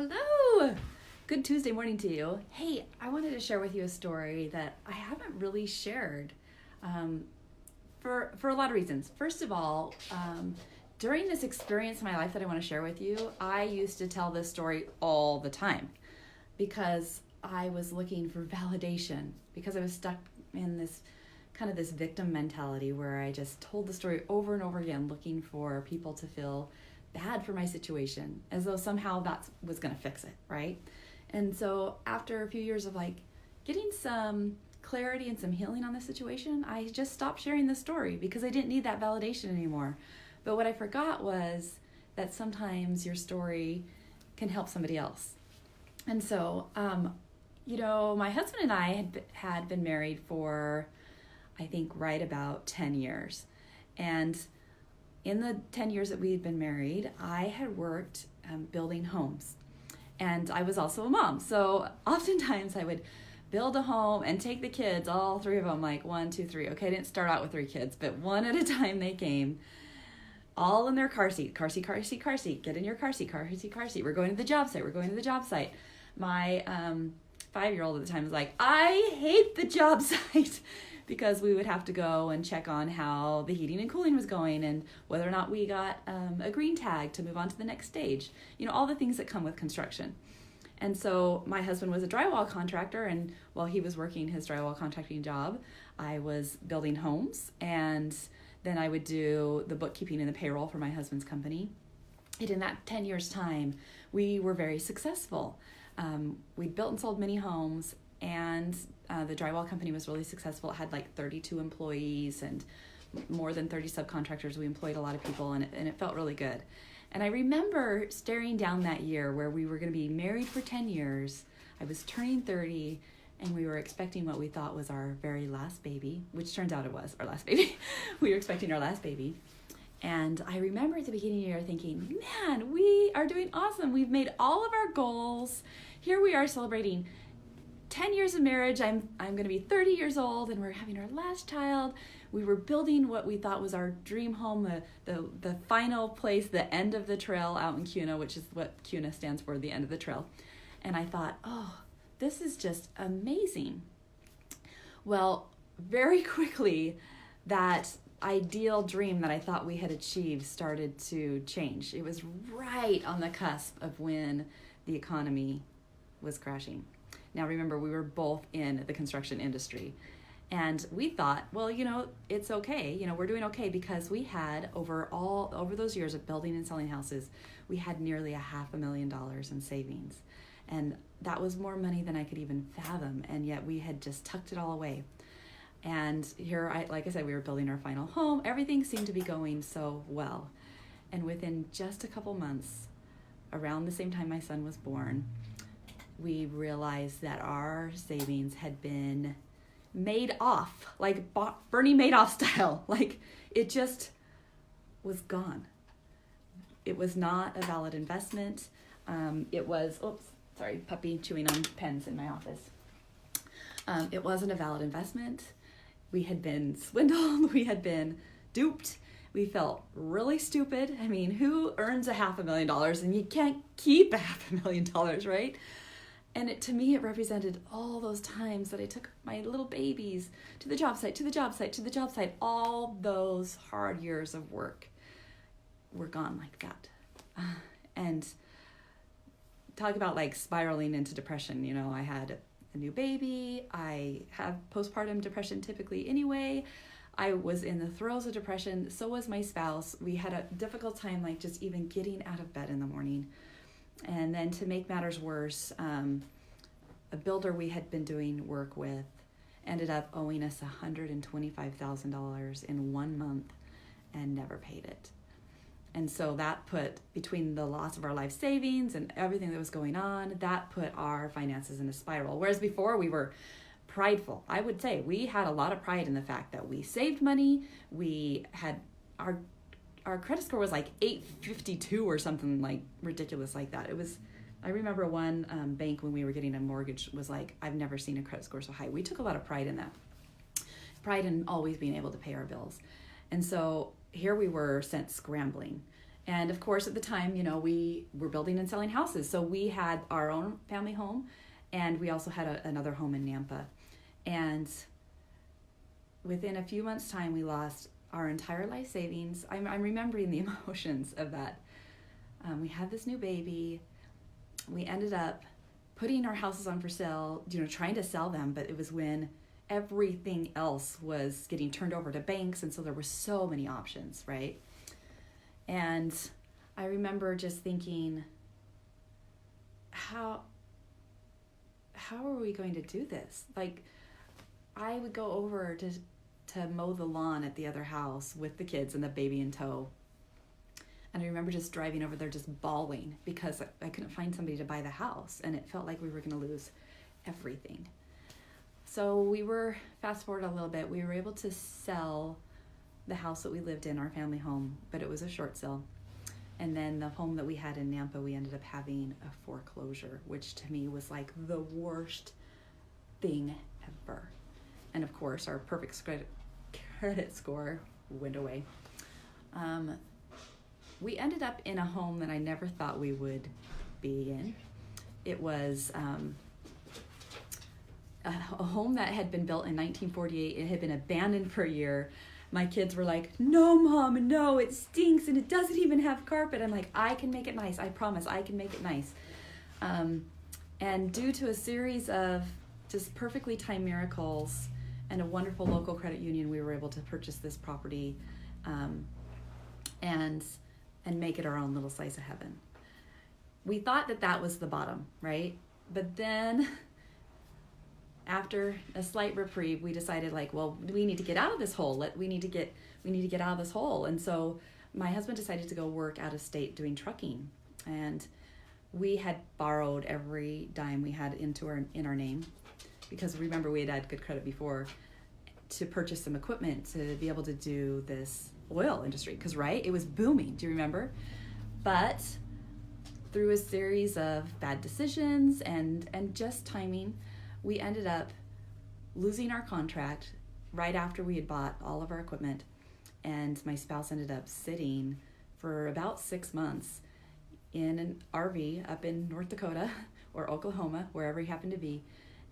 Hello! Good Tuesday morning to you. Hey, I wanted to share with you a story that I haven't really shared for a lot of reasons. First of all, during this experience in my life that I want to share with you, I used to tell this story all the time because I was looking for validation, because I was stuck in this this victim mentality where I just told the story over and over again, looking for people to feel bad for my situation, as though somehow that was going to fix it, right? And so after a few years of getting some clarity and some healing on the situation, I just stopped sharing the story because I didn't need that validation anymore. But what I forgot was that sometimes your story can help somebody else. And so, my husband and I had been married for, I think, right about 10 years. And in the 10 years that we had been married, I had worked building homes. And I was also a mom. So oftentimes I would build a home and take the kids, all three of them, like 1, 2, 3. Okay, I didn't start out with 3 kids, but one at a time they came, all in their car seat. Car seat, car seat, car seat. Get in your car seat, car seat, car seat. We're going to the job site. We're going to the job site. My 5-year-old at the time was like, I hate the job site. Because we would have to go and check on how the heating and cooling was going and whether or not we got a green tag to move on to the next stage. All the things that come with construction. And so my husband was a drywall contractor, and while he was working his drywall contracting job, I was building homes, and then I would do the bookkeeping and the payroll for my husband's company. And in that 10 years time, we were very successful. We built and sold many homes, and the drywall company was really successful. It had 32 employees and more than 30 subcontractors. We employed a lot of people, and it felt really good. And I remember staring down that year where we were going to be married for 10 years. I was turning 30, and we were expecting what we thought was our very last baby, which turns out it was our last baby. We were expecting our last baby. And I remember at the beginning of the year thinking, man, we are doing awesome. We've made all of our goals. Here we are celebrating 10 years of marriage. I'm going to be 30 years old, and we're having our last child. We were building what we thought was our dream home, the final place, the end of the trail out in Kuna, which is what Kuna stands for, the end of the trail. And I thought, oh, this is just amazing. Well, very quickly, that ideal dream that I thought we had achieved started to change. It was right on the cusp of when the economy was crashing. Now, remember, we were both in the construction industry, and we thought, well, it's okay. We're doing okay because we had over those years of building and selling houses, we had nearly $500,000 in savings. And that was more money than I could even fathom. And yet we had just tucked it all away. And here, like I said, we were building our final home. Everything seemed to be going so well. And within just a couple months, around the same time my son was born, we realized that our savings had been made off, like Bernie Madoff style. It just was gone. It was not a valid investment. It was, puppy chewing on pens in my office. It wasn't a valid investment. We had been swindled. We had been duped. We felt really stupid. I mean, who earns $500,000 and you can't keep $500,000, right? And to me, it represented all those times that I took my little babies to the job site, to the job site, to the job site. All those hard years of work were gone like that. And talk about spiraling into depression. I had a new baby. I have postpartum depression typically anyway. I was in the throes of depression. So was my spouse. We had a difficult time just even getting out of bed in the morning. And then to make matters worse, a builder we had been doing work with ended up owing us $125,000 in 1 month and never paid it. And so that put, between the loss of our life savings and everything that was going on, that put our finances in a spiral. Whereas before we were prideful. I would say we had a lot of pride in the fact that we saved money. We had our credit score was 852 or something ridiculous like that. It was, I remember one bank when we were getting a mortgage was I've never seen a credit score so high. We took a lot of pride in that. Pride in always being able to pay our bills. And so here we were sent scrambling. And of course, at the time, we were building and selling houses. So we had our own family home, and we also had another home in Nampa. And within a few months' time, we lost our entire life savings. I'm remembering the emotions of that. We had this new baby. We ended up putting our houses on for sale, trying to sell them, but it was when everything else was getting turned over to banks, and so there were so many options, right? And I remember just thinking, how are we going to do this? Like, I would go over to mow the lawn at the other house with the kids and the baby in tow. And I remember just driving over there just bawling because I couldn't find somebody to buy the house, and it felt like we were going to lose everything. So fast forward a little bit, we were able to sell the house that we lived in, our family home, but it was a short sale. And then the home that we had in Nampa, we ended up having a foreclosure, which to me was like the worst thing ever. And of course, our perfect credit score went away. We ended up in a home that I never thought we would be in. It was a home that had been built in 1948. It had been abandoned for a year. My kids were like, "No, Mom, no, it stinks and it doesn't even have carpet." I'm like, "I can make it nice. I promise I can make it nice." And due to a series of just perfectly timed miracles and a wonderful local credit union, we were able to purchase this property and make it our own little slice of heaven. We thought that was the bottom, right? But then after a slight reprieve, we decided we need to get out of this hole. We need to get out of this hole. And so my husband decided to go work out of state doing trucking. And we had borrowed every dime we had in our name, because remember, we had good credit before, to purchase some equipment to be able to do this oil industry, because it was booming. Do you remember? But through a series of bad decisions and just timing, we ended up losing our contract right after we had bought all of our equipment, and my spouse ended up sitting for about 6 months in an RV up in North Dakota or Oklahoma, wherever he happened to be,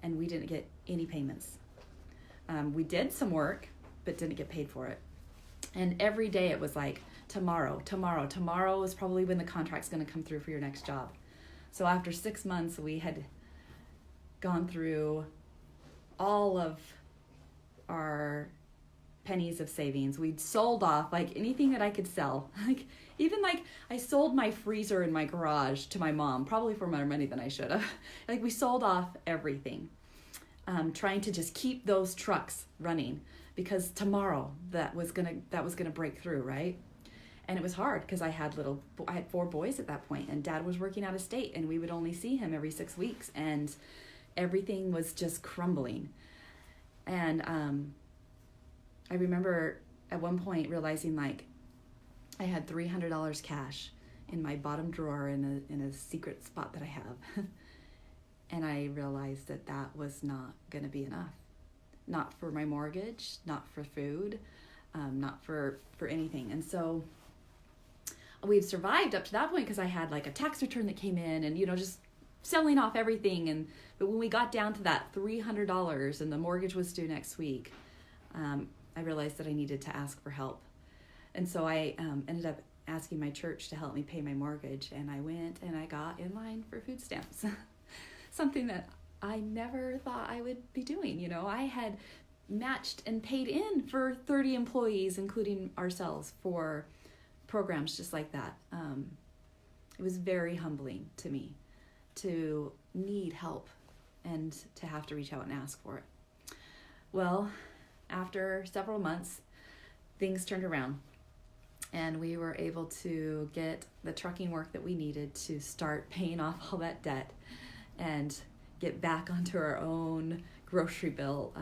and we didn't get any payments. We did some work, but didn't get paid for it. And every day it was like, tomorrow is probably when the contract's going to come through for your next job. So after 6 months, we had gone through all of our pennies of savings. We'd sold off anything that I could sell. Even I sold my freezer in my garage to my mom, probably for more money than I should have. We sold off everything, trying to just keep those trucks running, because tomorrow that was gonna break through, right? And it was hard because I had 4 boys at that point, and Dad was working out of state, and we would only see him every 6 weeks, and everything was just crumbling. And I remember at one point realizing I had $300 cash in my bottom drawer in a secret spot that I have. And I realized that was not going to be enough. Not for my mortgage, not for food, not for anything. And so we'd survived up to that point because I had a tax return that came in, and just selling off everything. But when we got down to that $300 and the mortgage was due next week, I realized that I needed to ask for help. And so I ended up asking my church to help me pay my mortgage, and I went and I got in line for food stamps. Something that I never thought I would be doing. I had matched and paid in for 30 employees, including ourselves, for programs just like that. It was very humbling to me to need help and to have to reach out and ask for it. Well, after several months, things turned around, and we were able to get the trucking work that we needed to start paying off all that debt and get back onto our own grocery bill,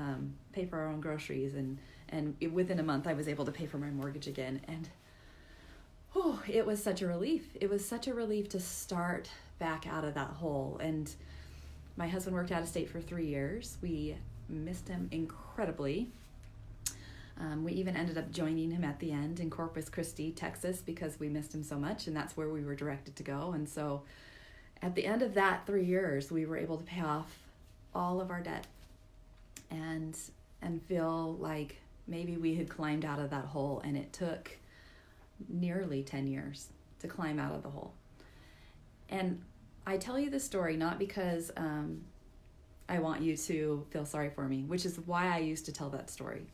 pay for our own groceries, and within a month I was able to pay for my mortgage again. And it was such a relief. It was such a relief to start back out of that hole. And my husband worked out of state for 3 years. We missed him incredibly. We even ended up joining him at the end in Corpus Christi, Texas, because we missed him so much, and that's where we were directed to go. And so at the end of that 3 years, we were able to pay off all of our debt and feel like maybe we had climbed out of that hole, and it took nearly 10 years to climb out of the hole. And I tell you this story not because I want you to feel sorry for me, which is why I used to tell that story.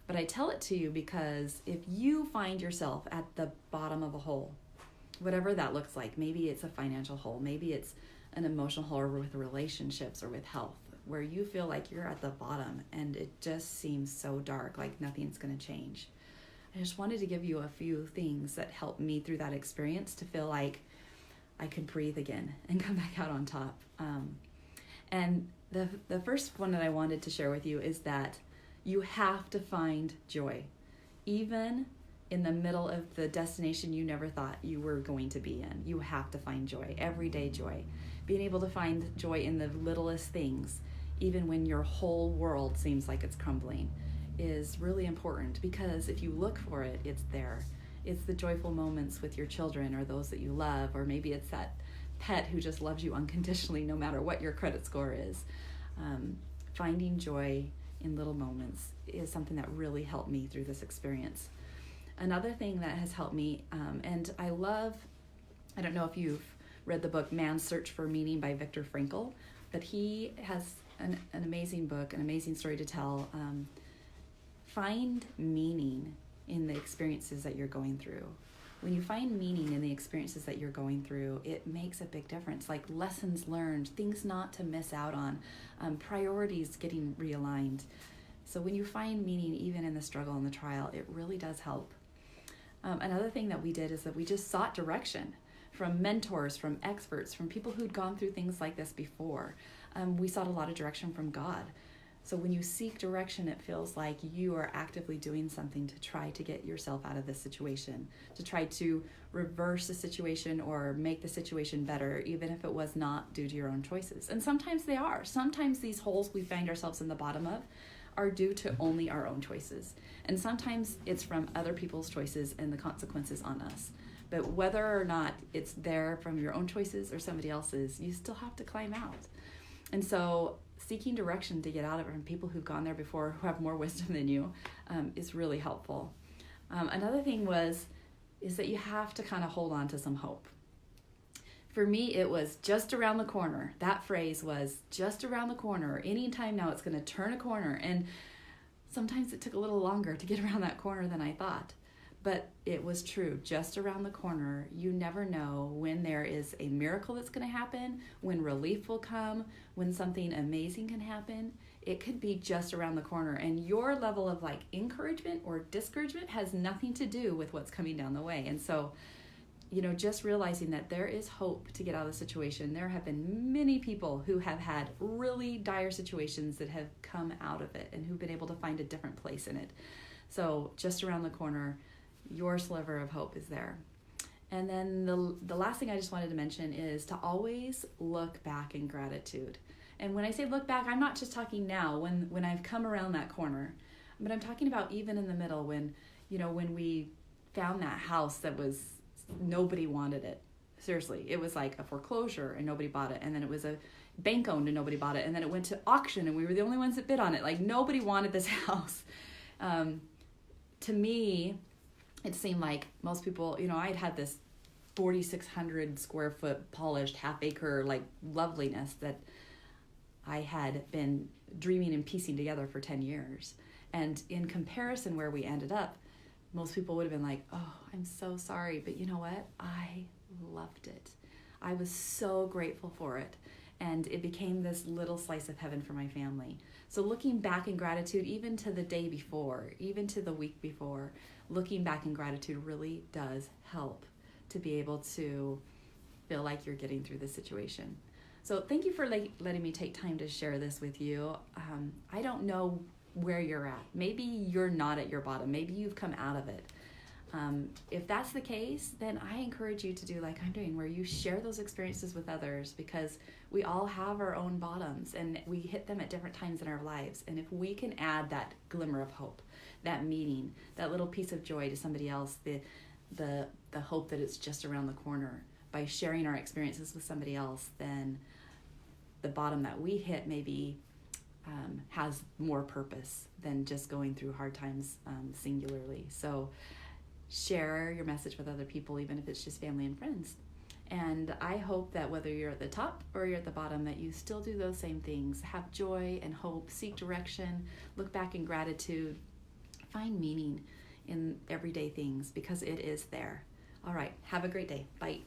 But I tell it to you because if you find yourself at the bottom of a hole, whatever that looks like, maybe it's a financial hole, maybe it's an emotional hole with relationships or with health, where you feel like you're at the bottom and it just seems so dark, like nothing's going to change. I just wanted to give you a few things that helped me through that experience to feel like I could breathe again and come back out on top. And the first one that I wanted to share with you is that you have to find joy, even in the middle of the destination you never thought you were going to be in. You have to find joy, everyday joy. Being able to find joy in the littlest things, even when your whole world seems like it's crumbling, is really important, because if you look for it, it's there. It's the joyful moments with your children or those that you love, or maybe it's that pet who just loves you unconditionally no matter what your credit score is. Finding joy in little moments is something that really helped me through this experience. Another thing that has helped me, and I don't know if you've read the book Man's Search for Meaning by Viktor Frankl, but he has an amazing book, an amazing story to tell. Find meaning in the experiences that you're going through. When you find meaning in the experiences that you're going through, it makes a big difference, like lessons learned, things not to miss out on, priorities getting realigned. So when you find meaning even in the struggle and the trial, it really does help. Another thing that we did is that we just sought direction from mentors, from experts, from people who'd gone through things like this before. We sought a lot of direction from God. So when you seek direction, it feels like you are actively doing something to try to get yourself out of this situation, to try to reverse the situation or make the situation better, even if it was not due to your own choices. And sometimes they are. Sometimes these holes we find ourselves in the bottom of are due to only our own choices. And sometimes it's from other people's choices and the consequences on us. But whether or not it's there from your own choices or somebody else's, you still have to climb out. And so seeking direction to get out of it from people who've gone there before, who have more wisdom than you, is really helpful. Another thing is that you have to kind of hold on to some hope. For me, it was just around the corner. That phrase was just around the corner. Anytime now it's going to turn a corner. And sometimes it took a little longer to get around that corner than I thought. But it was true, just around the corner. You never know when there is a miracle that's going to happen, when relief will come, when something amazing can happen. It could be just around the corner. And your level of like encouragement or discouragement has nothing to do with what's coming down the way. And so, just realizing that there is hope to get out of the situation. There have been many people who have had really dire situations that have come out of it and who've been able to find a different place in it. So just around the corner, your sliver of hope is there. And then the last thing I just wanted to mention is to always look back in gratitude. And when I say look back, I'm not just talking now when I've come around that corner, but I'm talking about even in the middle when we found that house that was, nobody wanted it. Seriously, it was like a foreclosure and nobody bought it. And then it was a bank owned and nobody bought it. And then it went to auction and we were the only ones that bid on it. Like nobody wanted this house. To me, it seemed like most people, I'd had this 4,600 square foot polished half acre like loveliness that I had been dreaming and piecing together for 10 years. And in comparison where we ended up, most people would have been like, oh, I'm so sorry. But you know what? I loved it. I was so grateful for it. And it became this little slice of heaven for my family. So looking back in gratitude, even to the day before, even to the week before, looking back in gratitude really does help to be able to feel like you're getting through the situation. So thank you for letting me take time to share this with you. I don't know where you're at. Maybe you're not at your bottom. Maybe you've come out of it. If that's the case, then I encourage you to do like I'm doing, where you share those experiences with others, because we all have our own bottoms and we hit them at different times in our lives. And if we can add that glimmer of hope, that meaning, that little piece of joy to somebody else, the hope that it's just around the corner, by sharing our experiences with somebody else, then the bottom that we hit maybe has more purpose than just going through hard times singularly. So share your message with other people, even if it's just family and friends. And I hope that whether you're at the top or you're at the bottom, that you still do those same things. Have joy and hope, seek direction, look back in gratitude, find meaning in everyday things, because it is there. All right, have a great day. Bye.